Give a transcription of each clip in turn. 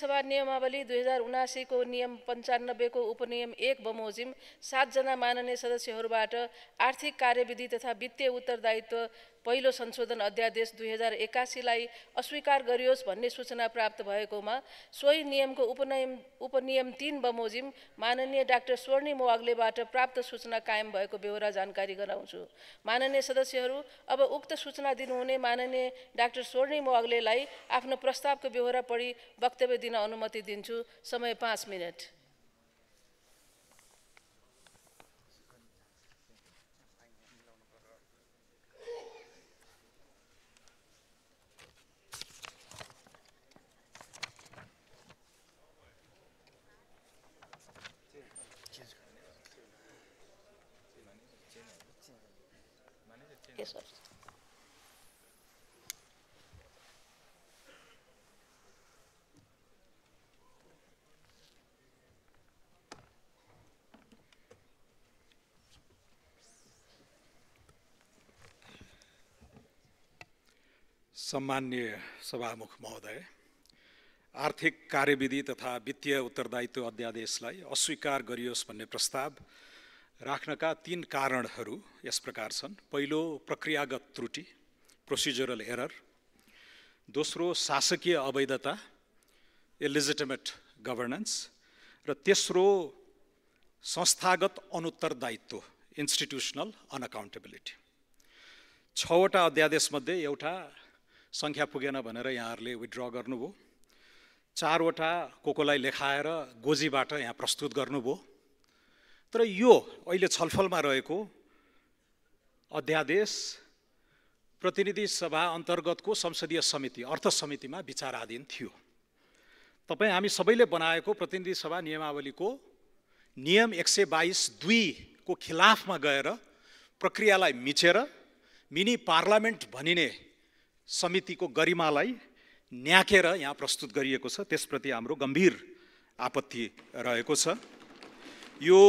सभा नियमावली 2079 को नियम 95 को उपनियम 1 बमोजिम 7 जना माननीय सदस्यहरूबाट आर्थिक कार्यविधि तथा वित्तीय उत्तरदायित्व पहिलो संशोधन अध्यादेश 2081 लाई अस्वीकार गरियोस् भन्ने सूचना प्राप्त भएकोमा सोही नियमको उपनियम 3 बमोजिम माननीय डाक्टर स्वर्णिम वाग्लेबाट प्राप्त सूचना कायम भएको बेहोरा जानकारी गराउँछु। माननीय सदस्यहरू, अब उक्त सूचना दिनुहुने माननीय डाक्टर स्वर्णिम वाग्लेलाई आफ्नो प्रस्तावको बेहोरा पढी वक्तव्य दिन अनुमति दिन्छु। समय 5 मिनेट। Yes, sir. सम्माननीय सभामुख महोदय, आर्थिक कार्यविधि तथा वित्तीय उत्तरदायित्व अध्यादेशलाई अस्वीकार गरियोस् भन्ने प्रस्ताव राख्नका 3 कारणहरू यस प्रकार छन्। पहिलो, प्रक्रियागत त्रुटि, प्रोसिजरल एरर। दोस्रो, शासकीय अवैधता, इलिजिटिमेट गभर्नेन्स। र तेस्रो, संस्थागत अनुत्तरदायित्व, इन्स्टिट्युसनल अनअकाउन्टेबिलिटी। 6 वटा अध्यादेशमध्ये एउटा संख्या पुगेन भनेर यहाँहरूले विथड्र गर्नुभयो। 4 वटा कोकोलाई लेखाएर गोजीबाट यहाँ प्रस्तुत गर्नुभयो। तर यो अहिले छलफलमा रहेको अध्यादेश प्रतिनिधि सभा अन्तर्गतको संसदीय समिति अर्थ समितिमा विचाराधीन थियो। तपाईँ हामी सबैले बनाएको प्रतिनिधि सभा नियमावलीको नियम 122(2) को खिलाफमा गएर प्रक्रियालाई मिचेर मिनी पार्लियामेन्ट भनिने समितिको गरिमालाई न्याकेर यहाँ प्रस्तुत गरिएको छ। त्यसप्रति हाम्रो गम्भीर आपत्ति रहेको छ। यो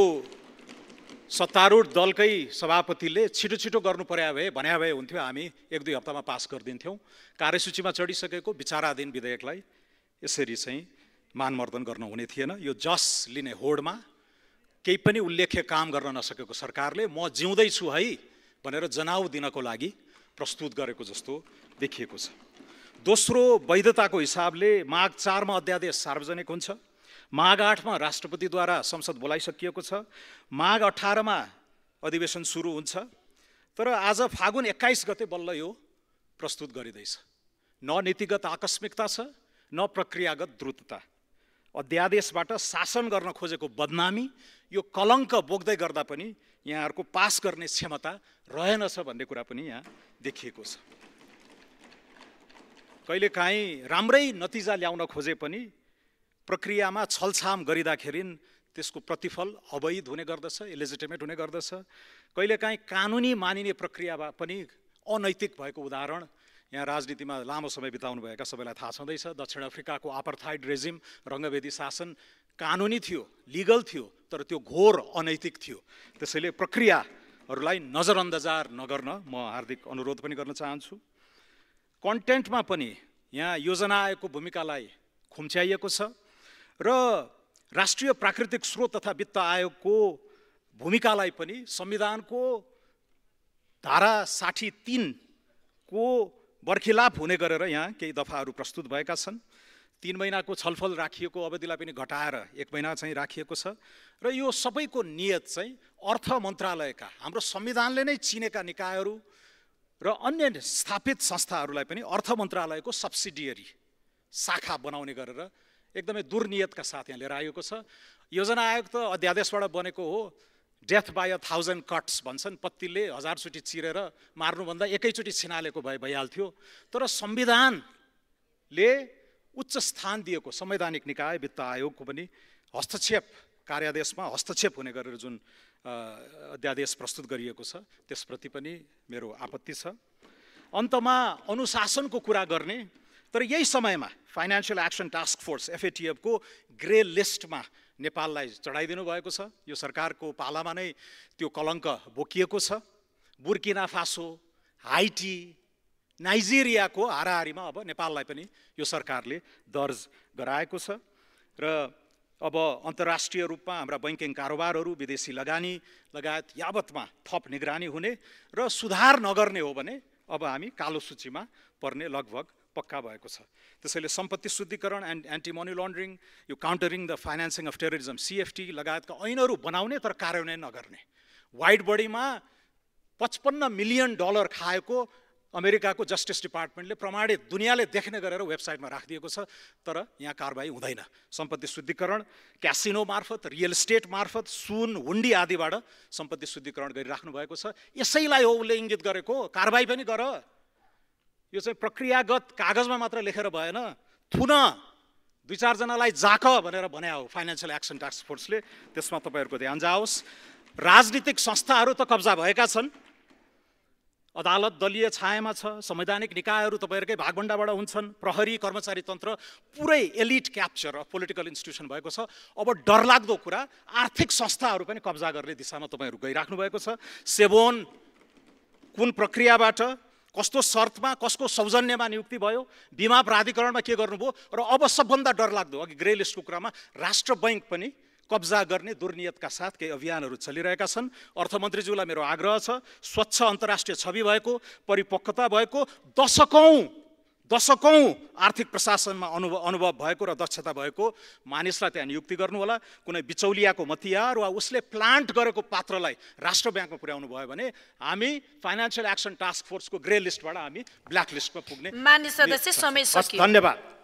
सत्तारूढ दलकै सभापतिले छिटो गर्नु पर्या भए भन्या भए हुन्थ्यो, हामी 1-2 हप्तामा पास गरिदिन्थ्यौँ। कार्यसूचीमा चढिसकेको विचाराधीन विधेयकलाई यसरी चाहिँ मानमर्दन गर्न हुने थिएन। यो जस लिने होडमा केही पनि उल्लेख्य काम गर्न नसकेको सरकारले म जिउँदैछु है भनेर जनाउ दिनको लागि प्रस्तुत गरेको जस्तो देखिएको छ। दोस्रो, वैधताको हिसाबले माघ 4 मा अध्यादेश सार्वजनिक हुन्छ। माघ 8 मा राष्ट्रपतिद्वारा संसद बोलाइसकिएको छ। माघ 18 मा अधिवेशन सुरु हुन्छ। तर आज फागुन 21 गते बल्ल यो प्रस्तुत गरिँदैछ। न नीतिगत आकस्मिकता छ, न प्रक्रियागत द्रुतता। अध्यादेशबाट शासन गर्न खोजेको बदनामी, यो कलङ्क बोक्दै गर्दा पनि यहाँहरूको पास गर्ने क्षमता रहेनछ भन्ने कुरा पनि यहाँ देखिएको छ। कहिलेकाहीँ राम्रै नतिजा ल्याउन खोजे पनि प्रक्रियामा छलछाम गरिँदाखेरि त्यसको प्रतिफल अवैध हुने गर्दछ, इलिजिटिमेट हुने गर्दछ। कहिलेकाहीँ कानुनी मानिने प्रक्रिया पनि अनैतिक भएको उदाहरण यहाँ राजनीतिमा लामो समय बिताउनु भएका सबैलाई थाहा छँदैछ। दक्षिण अफ्रिकाको अपार्थाइड रेजिम, रङ्गभेदी शासन कानुनी थियो, लिगल थियो, तर त्यो घोर अनैतिक थियो। त्यसैले प्रक्रियाहरूलाई नजरअन्दाज नगर्न म हार्दिक अनुरोध पनि गर्न चाहन्छु। कन्टेन्टमा पनि यहाँ योजना आयोगको भूमिकालाई खुम्च्याइएको छ र राष्ट्रिय प्राकृतिक स्रोत तथा वित्त आयोगको भूमिकालाई पनि संविधानको धारा 63 को बर्खिलाप हुने गरेर यहाँ केही दफाहरू प्रस्तुत भएका छन्। 3 महिनाको छलफल राखिएको अवधिलाई पनि घटाएर 1 महिना चाहिँ राखिएको छ। र यो सबैको नियत चाहिँ अर्थ मन्त्रालयका, हाम्रो संविधानले नै चिनेका निकायहरू र अन्य स्थापित संस्थाहरूलाई पनि अर्थ मन्त्रालयको सब्सिडियरी शाखा बनाउने गरेर एकदमै दुर्नियतका साथ यहाँ लिएर आएको छ। योजना आयोग त अध्यादेशबाट बनेको हो। डेथ बाई 1000 कट्स भन्छन्, पत्तीले 1000 चोटि चिरेर मार्नुभन्दा एकैचोटि छिनालेको भए भइहाल्थ्यो। तर संविधानले उच्च स्थान दिएको संवैधानिक निकाय वित्त आयोगको पनि हस्तक्षेप, कार्यादेशमा हस्तक्षेप हुने गरेर जुन अध्यादेश प्रस्तुत गरिएको छ त्यसप्रति पनि मेरो आपत्ति छ। अन्तमा अनुशासनको कुरा गर्ने, तर यही समयमा financial action task force FATF को ग्रे लिस्टमा नेपाललाई चढाइदिनु भएको छ। यो सरकारको पालामा नै त्यो कलङ्क बोकिएको छ। बुर्किना फासो, हाइटी, नाइजेरियाको हाराहारीमा अब नेपाललाई पनि यो सरकारले दर्ज गराएको छ र अब अन्तर्राष्ट्रिय रूपमा हाम्रा बैंकिङ कारोबारहरू विदेशी लगानी लगायत यावतमा थप निगरानी हुने र सुधार नगर्ने हो भने अब हामी कालो सूचीमा पर्ने लगभग पक्का भएको छ। त्यसैले सम्पत्ति शुद्धिकरण एन्ड एन्टी मनी लन्ड्रिङ, यो countering the financing of terrorism CFT लगायतका ऐनहरू बनाउने तर कार्यान्वयन नगर्ने, वाइड बडीमा $55 मिलियन खाएको अमेरिकाको जस्टिस डिपार्टमेन्टले प्रमाणित दुनियाँले देख्ने गरेर वेबसाइटमा राखिदिएको छ, तर यहाँ कारबाही हुँदैन। सम्पत्ति शुद्धिकरण क्यासिनो मार्फत, रियल इस्टेट मार्फत, सुन, हुन्डी आदिबाट सम्पत्ति शुद्धिकरण गरिराख्नु भएको छ। यसैलाई हो उसले इङ्गित गरेको, कारबाही पनि गर। यो चाहिँ प्रक्रियागत कागजमा मात्र लेखेर भएन, थुन 2-4 जनालाई जाक भनेर भने हो फाइनेन्सियल एक्सन टास्क फोर्सले। त्यसमा तपाईँहरूको ध्यान जाओस्। राजनीतिक संस्थाहरू त कब्जा भएका छन्, अदालत दलीय छायामा छ, संवैधानिक निकायहरू तपाईँहरूकै भागभण्डाबाट हुन्छन्, प्रहरी कर्मचारी तन्त्र पुरै elite capture of political institution भएको छ। अब डरलाग्दो कुरा आर्थिक संस्थाहरू पनि कब्जा गर्ने दिशामा तपाईँहरू गइराख्नु भएको छ। सेबोन कुन प्रक्रियाबाट, कस्तो शर्तमा, कसको सौजन्यमा नियुक्ति भयो, बिमा प्राधिकरणमा के गर्नुभयो, र अब सबभन्दा डरलाग्दो अघि ग्रे लिस्टको कुरामा राष्ट्र बैंक पनि कब्जा गर्ने दुर्नियतका साथ केही अभियानहरू चलिरहेका छन्। अर्थमन्त्रीज्यूलाई मेरो आग्रह छ, स्वच्छ अन्तर्राष्ट्रिय छवि भएको, परिपक्वता भएको, दशकौं आर्थिक प्रशासनमा अनुभव भएको र दक्षता भएको मानिसलाई त्यहाँ नियुक्ति गर्नु होला। कुनै बिचौलियाको मतियार वा उसले प्लान्ट गरेको पात्रलाई राष्ट्र ब्याङ्कमा पुर्याउनु भयो भने हामी फाइनेन्सियल एक्सन टास्क फोर्सको ग्रे लिस्टबाट हामी ब्ल्याक लिस्टमा पुग्ने। माननीय सदस्य, समय सकियो। धन्यवाद।